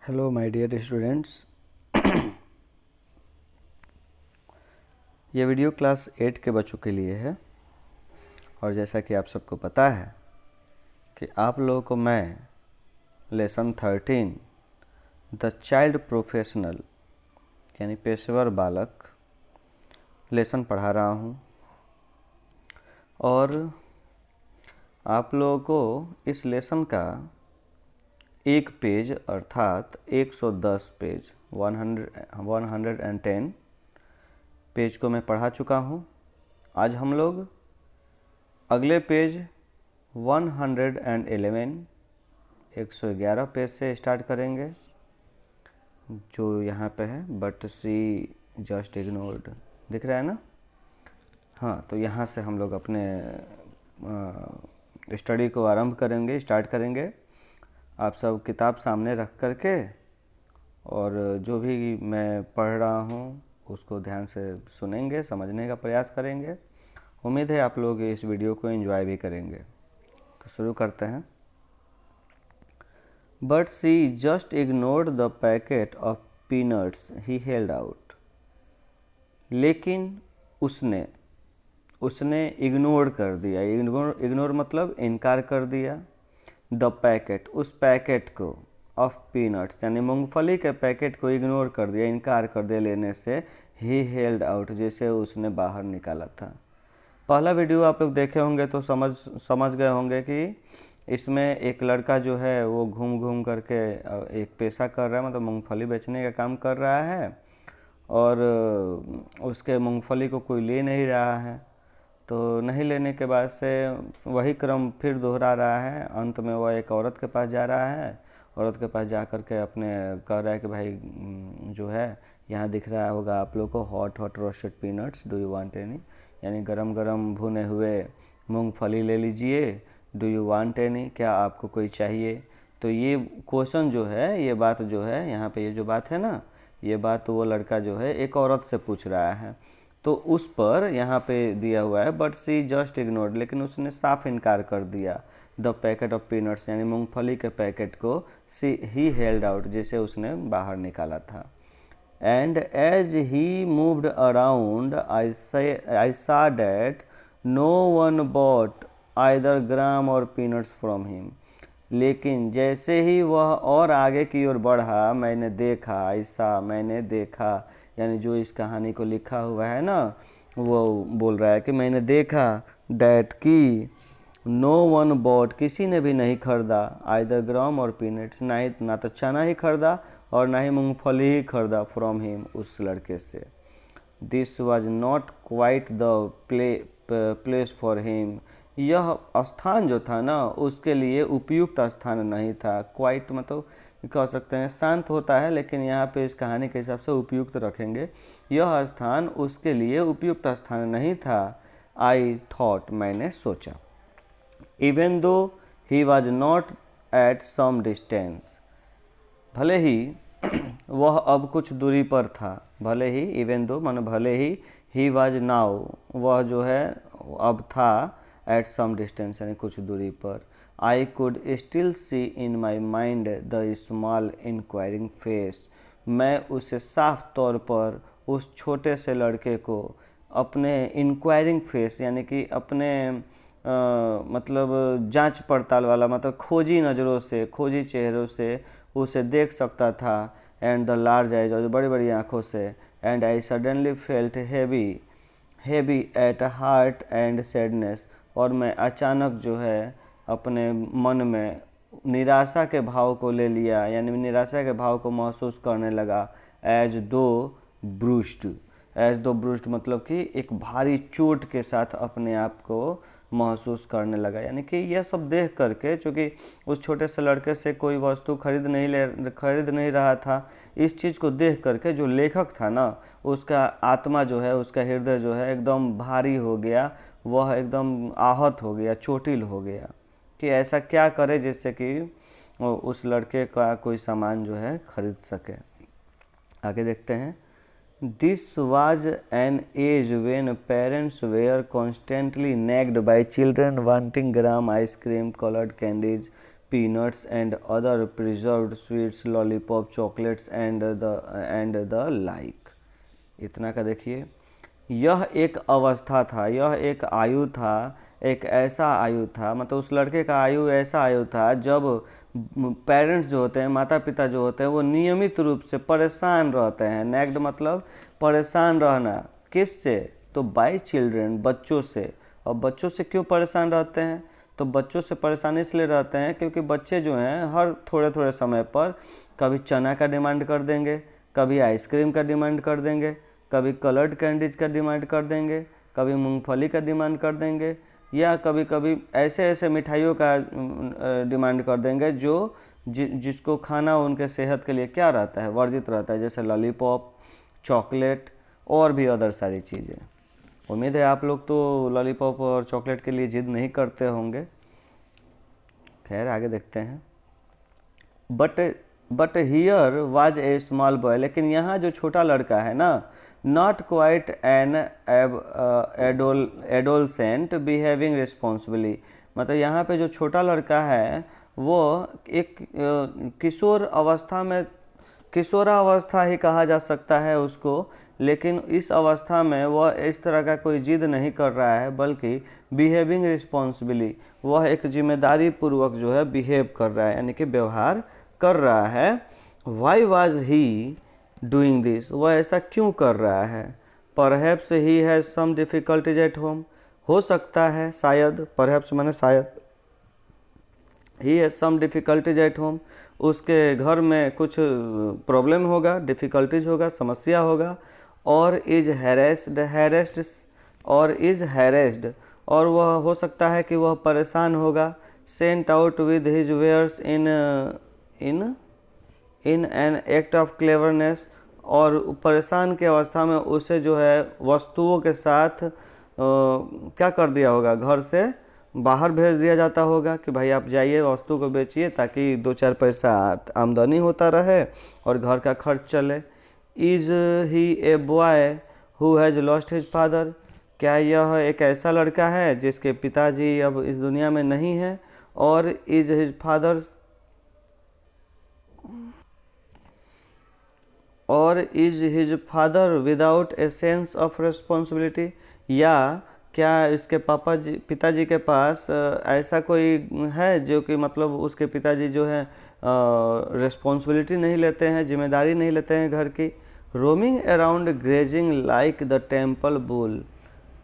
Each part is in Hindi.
Hello my dear students. ये वीडियो क्लास 8 के बच्चों के लिए है और जैसा कि आप सबको पता है कि आप लोगों को मैं लेसन 13 द चाइल्ड प्रोफेशनल यानी पेशेवर बालक लेसन पढ़ा रहा हूँ और आप लोगों को इस लेसन का एक पेज अर्थात 110 पेज 110 पेज को मैं पढ़ा चुका हूँ। आज हम लोग अगले पेज 111 पेज से स्टार्ट करेंगे जो यहाँ पे है, बट सी जस्ट इग्नोर्ड दिख रहा है ना। हाँ, तो यहाँ से हम लोग अपने स्टडी को आरंभ करेंगे, स्टार्ट करेंगे। आप सब किताब सामने रख करके और जो भी मैं पढ़ रहा हूँ उसको ध्यान से सुनेंगे, समझने का प्रयास करेंगे। उम्मीद है आप लोग इस वीडियो को एंजॉय भी करेंगे। तो शुरू करते हैं। But she just ignored the packet of peanuts he held out. लेकिन उसने इग्नोर कर दिया। इग्नोर मतलब इनकार कर दिया। द पैकेट, उस पैकेट को, ऑफ पीनट्स यानी मूंगफली के पैकेट को इग्नोर कर दिया, इनकार कर दिया लेने से। ही हेल्ड आउट, जैसे उसने बाहर निकाला था। पहला वीडियो आप लोग देखे होंगे तो समझ गए होंगे कि इसमें एक लड़का जो है वो घूम घूम करके एक पेशा कर रहा है, मतलब मूंगफली बेचने का काम कर रहा है और उसके मूंगफली को कोई ले नहीं रहा है। तो नहीं लेने के बाद से वही क्रम फिर दोहरा रहा है। अंत में वह एक औरत के पास जा रहा है। औरत के पास जा कर के अपने कह रहा है कि भाई जो है, यहाँ दिख रहा होगा आप लोग को, hot roasted peanuts, do you want any, यानी गरम गरम भुने हुए मूंगफली ले लीजिए। डू यू वांट एनी, क्या आपको कोई चाहिए। तो ये क्वेश्चन जो है, ये बात जो है यहाँ पे, ये जो बात है ना, ये बात वो लड़का जो है एक औरत से पूछ रहा है। तो उस पर यहाँ पे दिया हुआ है बट सी जस्ट इग्नोर्ड, लेकिन उसने साफ इनकार कर दिया। द पैकेट ऑफ पीनट्स यानी मूंगफली के पैकेट को सी ही हेल्ड आउट, जैसे उसने बाहर निकाला था। And as he moved around I saw that no one bought either gram और पीनट्स फ्रॉम हिम। लेकिन जैसे ही वह और आगे की ओर बढ़ा, मैंने देखा, ऐसा मैंने देखा, यानी जो इस कहानी को लिखा हुआ है ना, वो बोल रहा है कि मैंने देखा डैट की नो वन बॉट, किसी ने भी नहीं खरीदा, आइदर ग्राम और पीनट्स, ना तो चना ही खरीदा और ना ही मूंगफली ही खरीदा, फ्रॉम हिम, उस लड़के से। This was not quite the place for him, यह स्थान जो था ना उसके लिए उपयुक्त स्थान नहीं था। क्वाइट मतलब कह सकते हैं शांत होता है, लेकिन यहाँ पे इस कहानी के हिसाब से उपयुक्त रखेंगे। यह स्थान उसके लिए उपयुक्त स्थान नहीं था। आई थॉट, मैंने सोचा। Even though he was not at some distance, भले ही वह अब कुछ दूरी पर था। भले ही, इवन दो माने भले ही वॉज नाउ, वह जो है अब था, एट सम डिस्टेंस यानी कुछ दूरी पर। I could still see in my mind the small inquiring face, मैं उसे साफ तौर पर उस छोटे से लड़के को अपने इंक्वायरिंग फेस यानी कि अपने मतलब जांच पड़ताल वाला, मतलब खोजी नज़रों से, खोजी चेहरों से उसे देख सकता था। एंड द लार्ज आइज, और बड़ी बड़ी आँखों से। And I suddenly felt heavy at heart and sadness, और मैं अचानक जो है अपने मन में निराशा के भाव को ले लिया, यानी निराशा के भाव को महसूस करने लगा। एज दो ब्रूस्ड मतलब कि एक भारी चोट के साथ अपने आप को महसूस करने लगा। यानी कि यह सब देख करके, चूँकि उस छोटे से लड़के से कोई वस्तु खरीद नहीं रहा था, इस चीज़ को देख करके जो लेखक था ना, उसका आत्मा जो है, उसका हृदय जो है एकदम भारी हो गया। वह एकदम आहत हो गया, चोटिल हो गया कि ऐसा क्या करे जिससे कि उस लड़के का कोई सामान जो है खरीद सके। आगे देखते हैं। This was an age when parents were constantly nagged by children wanting gram, ice cream, colored candies, peanuts and other preserved sweets, lollipop, chocolates and the like। इतना का देखिए, यह एक अवस्था था, यह एक आयु था, एक ऐसा आयु था, मतलब उस लड़के का आयु ऐसा आयु था जब पेरेंट्स जो होते हैं, माता पिता जो होते हैं, वो नियमित रूप से परेशान रहते हैं। नेग्ड मतलब परेशान रहना, किससे? तो बाय चिल्ड्रन, बच्चों से। और बच्चों से क्यों परेशान रहते हैं? तो बच्चों से परेशान इसलिए रहते हैं क्योंकि बच्चे जो हैं हर थोड़े थोड़े समय पर कभी चना का डिमांड कर देंगे, कभी आइसक्रीम का डिमांड कर देंगे, कभी कलर्ड कैंडीज का डिमांड कर देंगे, कभी मूंगफली का डिमांड कर देंगे, या कभी कभी ऐसे ऐसे मिठाइयों का डिमांड कर देंगे जिसको खाना उनके सेहत के लिए क्या रहता है, वर्जित रहता है, जैसे लॉलीपॉप, चॉकलेट और भी अदर सारी चीज़ें। उम्मीद है आप लोग तो लॉलीपॉप और चॉकलेट के लिए जिद नहीं करते होंगे। खैर आगे देखते हैं। But here was a small boy, लेकिन यहाँ जो छोटा लड़का है ना, not quite an adolescent behaving responsibly, मतलब यहाँ पे जो छोटा लड़का है वो एक किशोर अवस्था में, किशोरावस्था ही कहा जा सकता है उसको, लेकिन इस अवस्था में वह इस तरह का कोई जिद नहीं कर रहा है, बल्कि बिहेविंग रिस्पॉन्सिबली, वह एक जिम्मेदारी पूर्वक जो है बिहेव कर रहा है, यानी कि व्यवहार कर रहा है। Why was he doing this, वह ऐसा क्यों कर रहा है? Perhaps he has some difficulties at home, हो सकता है, शायद, परहैप्स माने शायद, he has some difficulties at home, उसके घर में कुछ प्रॉब्लम होगा, डिफ़िकल्टीज होगा, समस्या होगा। और इज़ हैरेस्ड, और वह हो सकता है कि वह परेशान होगा। Sent out with his wares in an act of cleverness, और परेशान की अवस्था में उसे जो है वस्तुओं के साथ क्या कर दिया होगा, घर से बाहर भेज दिया जाता होगा कि भाई आप जाइए वस्तु को बेचिए ताकि 2-4 पैसा आमदनी होता रहे और घर का खर्च चले। Is he a boy who has lost his father, क्या यह एक ऐसा लड़का है जिसके पिताजी अब इस दुनिया में नहीं है? और is his father without a sense of responsibility, या क्या इसके पिताजी के पास ऐसा कोई है जो कि मतलब उसके पिताजी जो है रिस्पॉन्सिबिलिटी नहीं लेते हैं, जिम्मेदारी नहीं लेते हैं घर की। Roaming around grazing like the temple bull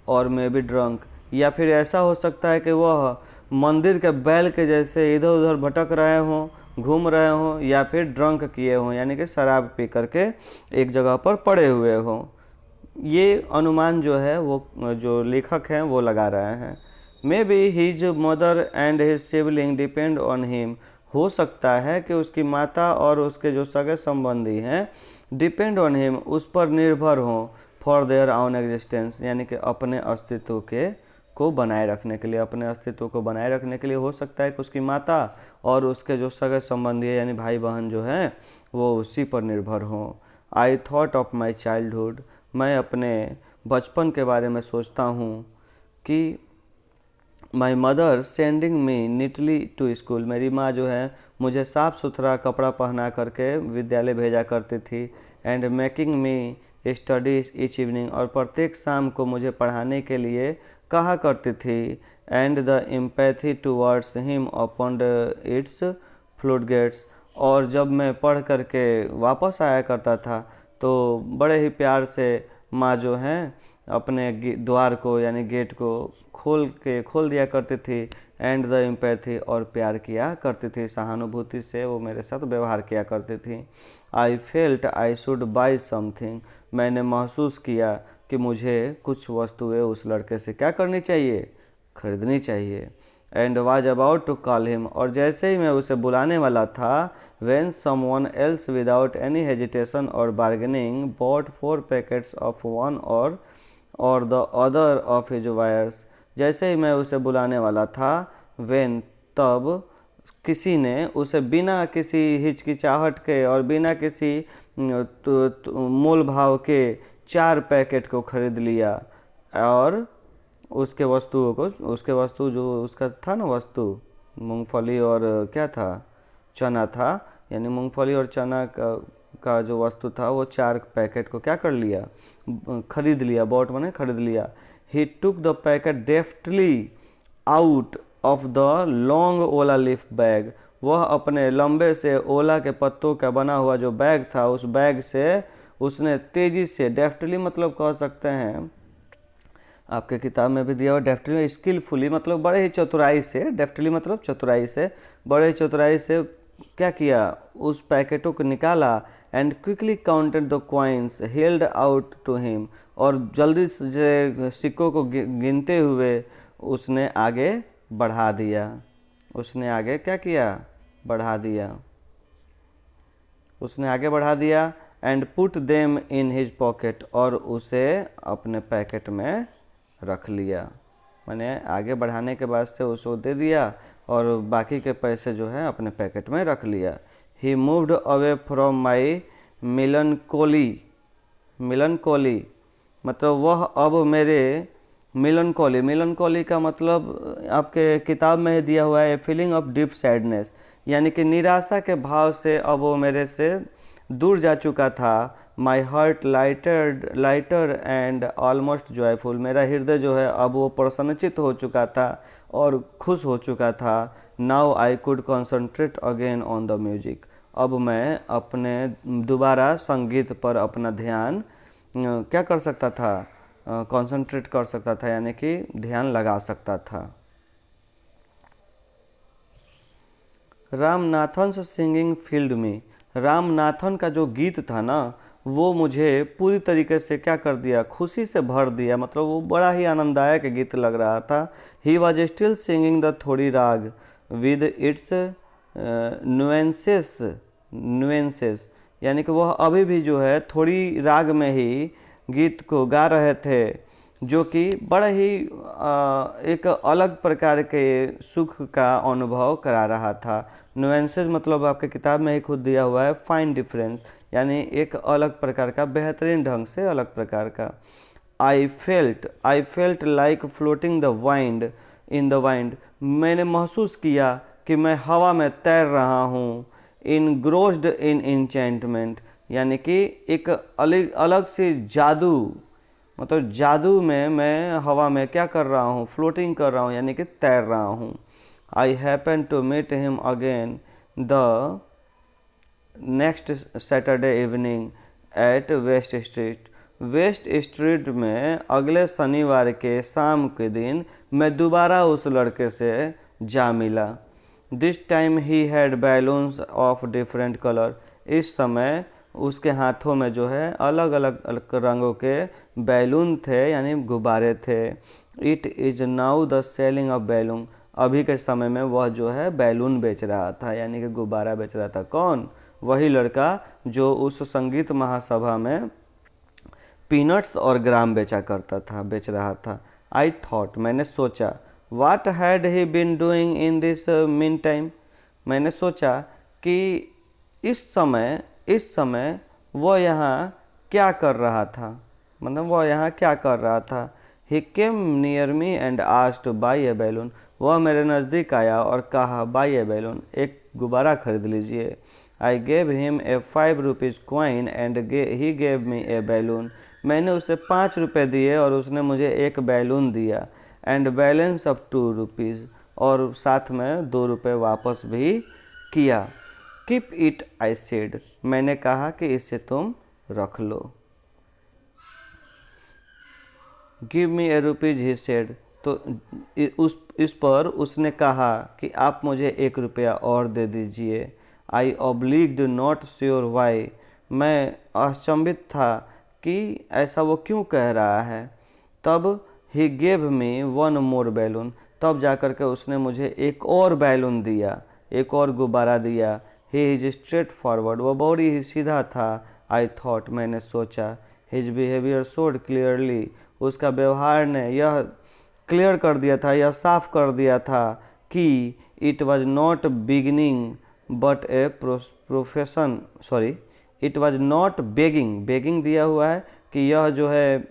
और मे बी ड्रंक, या फिर ऐसा हो सकता है कि वह मंदिर के बैल के जैसे इधर उधर भटक रहे हों, घूम रहे हों, या फिर ड्रंक किए हों, यानी कि शराब पी करके एक जगह पर पड़े हुए हों। ये अनुमान जो है वो जो लेखक हैं वो लगा रहे हैं। May be his mother and his sibling depend on him, हो सकता है कि उसकी माता और उसके जो सगे संबंधी हैं डिपेंड ऑन हिम, उस पर निर्भर हों, फॉर देयर ऑन एग्जिस्टेंस, यानी कि अपने अस्तित्व को बनाए रखने के लिए, अपने अस्तित्व को बनाए रखने के लिए हो सकता है कि उसकी माता और उसके जो सगे संबंधी है यानी भाई बहन जो हैं वो उसी पर निर्भर हों। I thought of my childhood, मैं अपने बचपन के बारे में सोचता हूँ कि my mother sending me neatly to school, मेरी माँ जो है मुझे साफ़ सुथरा कपड़ा पहना करके विद्यालय भेजा करती थी। And making me study each evening, और प्रत्येक शाम को मुझे पढ़ाने के लिए कहा करती थी। And the empathy towards him open its floodgates, और जब मैं पढ़ करके वापस आया करता था तो बड़े ही प्यार से माँ जो हैं अपने द्वार को यानी गेट को खोल दिया करती थी। एंड द एम्पैथी, और प्यार किया करती थी, सहानुभूति से वो मेरे साथ व्यवहार किया करती थी। I felt I should by something, मैंने महसूस किया कि मुझे कुछ वस्तुएं उस लड़के से क्या करनी चाहिए, खरीदनी चाहिए। And was about to call him, और जैसे ही मैं उसे बुलाने वाला था, when someone else without any hesitation or bargaining bought 4 packets of one or the other of his wares, जैसे ही मैं उसे बुलाने वाला था, व्हेन, तब किसी ने उसे बिना किसी हिचकिचाहट के और बिना किसी मोल भाव के 4 पैकेट को खरीद लिया, और उसके वस्तु जो उसका था ना वस्तु मूंगफली और क्या था, चना था, यानी मूंगफली और चना का जो वस्तु था वो 4 पैकेट को क्या कर लिया, खरीद लिया, बॉट माने खरीद लिया। He took the packet deftly out of the long ola leaf bag, वह अपने लंबे से ओला के पत्तों का बना हुआ जो बैग था उस बैग से उसने तेजी से, डेफ्टली मतलब कह सकते हैं, आपके किताब में भी दिया हुआ डेफ्टली, स्किलफुली मतलब बड़े ही चतुराई से, डेफ्टली मतलब चतुराई से, बड़े ही चतुराई से क्या किया, उस पैकेटों को निकाला। And quickly counted the coins held out to him, और जल्दी से सिक्कों को गिनते हुए उसने आगे बढ़ा दिया, उसने आगे क्या किया, बढ़ा दिया, उसने आगे बढ़ा दिया। And put them in his pocket, और उसे अपने पैकेट में रख लिया, मैंने आगे बढ़ाने के बाद से उसको दे दिया और बाकी के पैसे जो है अपने पैकेट में रख लिया। ही मूव्ड अवे फ्रॉम माई मिलनकोली, मिलनकोली मतलब वह अब मेरे, मिलनकोली, मिलनकोली का मतलब आपके किताब में ही दिया हुआ है, फीलिंग ऑफ डीप सैडनेस, यानी कि निराशा के भाव से अब वो मेरे से दूर जा चुका था। My heart lighter and almost joyful, मेरा हृदय जो है अब वो प्रसन्नचित हो चुका था और खुश हो चुका था। Now I could concentrate again on the music, अब मैं अपने दोबारा संगीत पर अपना ध्यान क्या कर सकता था, कॉन्सेंट्रेट कर सकता था, यानी कि ध्यान लगा सकता था। रामनाथन से सिंगिंग फील्ड में, रामनाथन का जो गीत था ना वो मुझे पूरी तरीके से क्या कर दिया, खुशी से भर दिया, मतलब वो बड़ा ही आनंददायक गीत लग रहा था। He was still singing the थोड़ी राग विद इट्स नुएंसेस, यानी कि वह अभी भी जो है थोड़ी राग में ही गीत को गा रहे थे, जो कि बड़ा ही एक अलग प्रकार के सुख का अनुभव करा रहा था। नुएंसेस मतलब आपके किताब में ही खुद दिया हुआ है, फाइन डिफरेंस, यानी एक अलग प्रकार का, बेहतरीन ढंग से अलग प्रकार का। I felt like floating the wind in the wind, मैंने महसूस किया कि मैं हवा में तैर रहा हूँ। इनग्रोस्ड इन इंचेंटमेंट, यानी कि एक अलग अलग से जादू, मतलब जादू में मैं हवा में क्या कर रहा हूँ, फ्लोटिंग कर रहा हूँ, यानी कि तैर रहा हूँ। I happen to meet him again the next Saturday evening at West Street, West Street में अगले शनिवार के शाम के दिन मैं दोबारा उस लड़के से जा मिला। This time he had balloons of different colour, इस समय उसके हाथों में जो है अलग अलग रंगों के बैलून थे, यानी गुब्बारे थे। It is now the selling of balloon, अभी के समय में वह जो है बैलून बेच रहा था, यानी कि गुब्बारा बेच रहा था। कौन? वही लड़का जो उस संगीत महासभा में पीनट्स और ग्राम बेच रहा था। आई थॉट, मैंने सोचा, what had he been doing in this meantime, मैंने सोचा कि इस समय वह यहाँ क्या कर रहा था, मतलब वह यहाँ क्या कर रहा था। He came near me and asked buy a balloon, वह मेरे नज़दीक आया और कहा बाई ए बैलून, एक गुब्बारा खरीद लीजिए। I gave him a 5 rupees coin and he gave me A balloon, मैंने उसे 5 रुपये दिए और उसने मुझे एक बैलून दिया। एंड बैलेंस ऑफ 2 रुपीज़, और साथ में 2 रुपये वापस भी किया। कीप इट आई सेड, मैंने कहा कि इसे तुम रख लो। Give me a rupees he said, तो इस पर उसने कहा कि आप मुझे 1 रुपया और दे दीजिए। आई ऑब्लिग्ड नॉट श्योर वाई, मैं अचंभित था कि ऐसा वो क्यों कह रहा है। तब he gave me 1 more balloon, तब जाकर के उसने मुझे एक और बैलून दिया, एक और गुब्बारा दिया। ही इज स्ट्रेट फॉरवर्ड, वह बहुत ही सीधा था। आई थॉट, मैंने सोचा। हिज बिहेवियर शोड क्लियरली, उसका व्यवहार ने यह क्लियर कर दिया था, यह साफ कर दिया था कि it was not beginning but a profession, sorry it was not begging दिया हुआ है कि यह जो है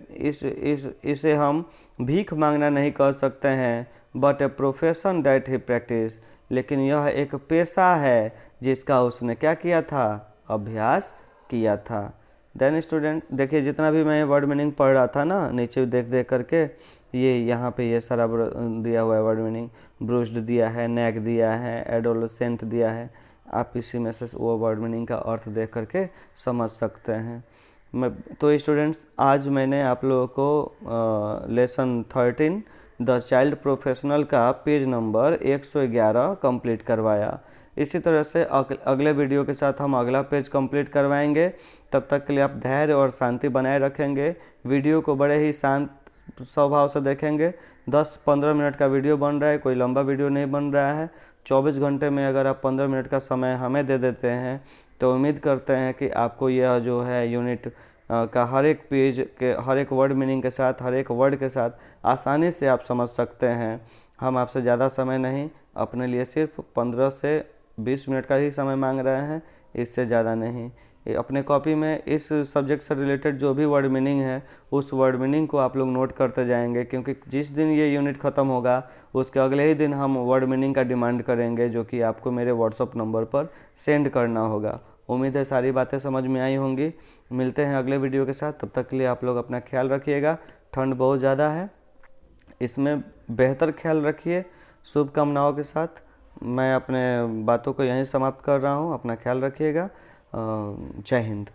इसे हम भीख मांगना नहीं कह सकते हैं, but a profession that he practice, लेकिन यह एक पेशा है जिसका उसने क्या किया था, अभ्यास किया था। देन स्टूडेंट देखिए, जितना भी मैं वर्ड मीनिंग पढ़ रहा था ना, नीचे देख देख करके ये यहाँ पे ये सारा दिया हुआ है वर्ड मीनिंग। ब्रूस्ड दिया है, नेक दिया है, एडोलेसेंट दिया है। आप इसी में से वो वर्ड मीनिंग का अर्थ देख करके समझ सकते हैं। मैं तो स्टूडेंट्स, आज मैंने आप लोगों को लेसन 13 द चाइल्ड प्रोफेशनल का पेज नंबर 111 कंप्लीट करवाया। इसी तरह से अगले वीडियो के साथ हम अगला पेज कंप्लीट करवाएंगे। तब तक के लिए आप धैर्य और शांति बनाए रखेंगे। वीडियो को बड़े ही शांत स्वभाव से देखेंगे। 10-15 मिनट का वीडियो बन रहा है, कोई लंबा वीडियो नहीं बन रहा है। 24 घंटे में अगर आप 15 मिनट का समय हमें दे देते हैं तो उम्मीद करते हैं कि आपको यह जो है यूनिट का हर एक पेज के हर एक वर्ड मीनिंग के साथ, हर एक वर्ड के साथ आसानी से आप समझ सकते हैं। हम आपसे ज़्यादा समय नहीं, अपने लिए सिर्फ 15 से 20 मिनट का ही समय मांग रहे हैं, इससे ज़्यादा नहीं। अपने कॉपी में इस सब्जेक्ट से रिलेटेड जो भी वर्ड मीनिंग है उस वर्ड मीनिंग को आप लोग नोट करते जाएंगे, क्योंकि जिस दिन ये यूनिट ख़त्म होगा उसके अगले ही दिन हम वर्ड मीनिंग का डिमांड करेंगे, जो कि आपको मेरे व्हाट्सअप नंबर पर सेंड करना होगा। उम्मीद है सारी बातें समझ में आई होंगी। मिलते हैं अगले वीडियो के साथ, तब तक के लिए आप लोग अपना ख्याल रखिएगा। ठंड बहुत ज़्यादा है, इसमें बेहतर ख्याल रखिए। शुभकामनाओं के साथ मैं अपने बातों को यहीं समाप्त कर रहा हूँ। अपना ख्याल रखिएगा। जय हिंद।